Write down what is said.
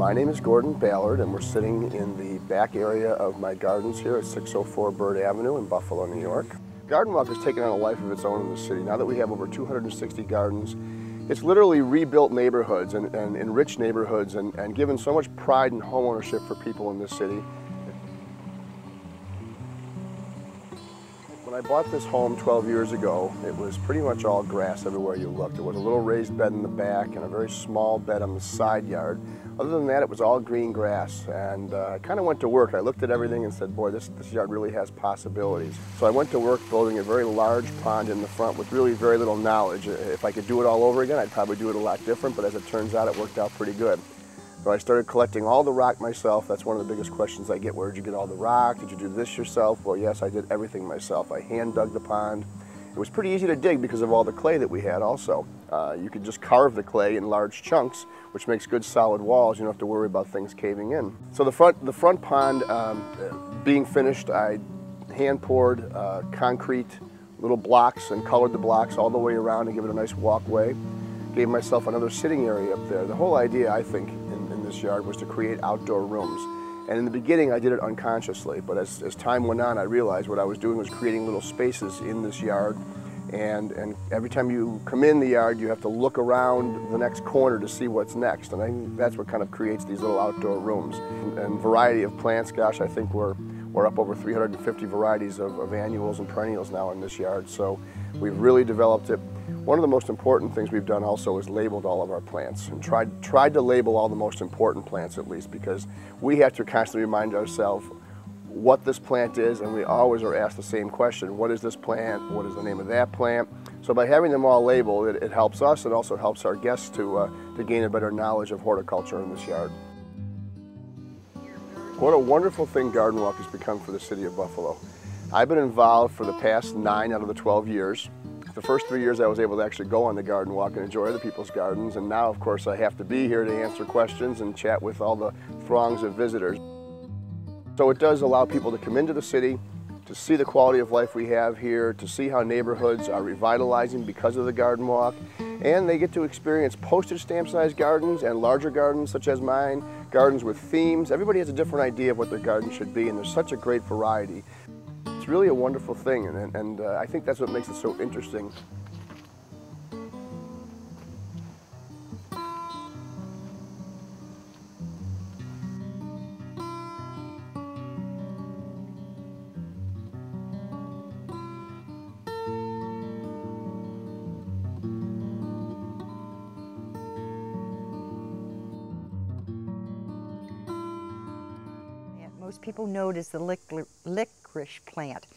My name is Gordon Ballard, and we're sitting in the back area of my gardens here at 604 Bird Avenue in Buffalo, New York. Garden Walk has taken on a life of its own in the city. Now that we have over 260 gardens, it's literally rebuilt neighborhoods and enriched neighborhoods and given so much pride and homeownership for people in this city. When I bought this home 12 years ago, it was pretty much all grass everywhere you looked. There was a little raised bed in the back and a very small bed on the side yard. Other than that, it was all green grass, and I kind of went to work. I looked at everything and said, boy, this yard really has possibilities. So I went to work building a very large pond in the front with really very little knowledge. If I could do it all over again, I'd probably do it a lot different, but as it turns out, it worked out pretty good. So I started collecting all the rock myself. That's one of the biggest questions I get. Where did you get all the rock? Did you do this yourself? Well, yes, I did everything myself. I hand dug the pond. It was pretty easy to dig because of all the clay that we had also. You could just carve the clay in large chunks, which makes good solid walls. You don't have to worry about things caving in. So the front pond being finished, I hand poured concrete little blocks and colored the blocks all the way around to give it a nice walkway. Gave myself another sitting area up there. The whole idea, I think, in this yard was to create outdoor rooms. And in the beginning, I did it unconsciously, but as time went on, I realized what I was doing was creating little spaces in this yard. And every time you come in the yard, you have to look around the next corner to see what's next. And I think that's what kind of creates these little outdoor rooms. And variety of plants, gosh, I think we're up over 350 varieties of annuals and perennials now in this yard. So we've really developed it. One of the most important things we've done also is labeled all of our plants and tried to label all the most important plants at least, because we have to constantly remind ourselves what this plant is, and we always are asked the same question: what is this plant? What is the name of that plant? So by having them all labeled, it helps us. It also helps our guests to gain a better knowledge of horticulture in this yard. What a wonderful thing Garden Walk has become for the city of Buffalo. I've been involved for the past 9 out of the 12 years. The first 3 years I was able to actually go on the Garden Walk and enjoy other people's gardens, and now of course I have to be here to answer questions and chat with all the throngs of visitors. So it does allow people to come into the city, to see the quality of life we have here, to see how neighborhoods are revitalizing because of the Garden Walk, and they get to experience postage stamp sized gardens and larger gardens such as mine, gardens with themes. Everybody has a different idea of what their garden should be, and there's such a great variety. It's really a wonderful thing, and I think that's what makes it so interesting. Most people know it as the licorice plant.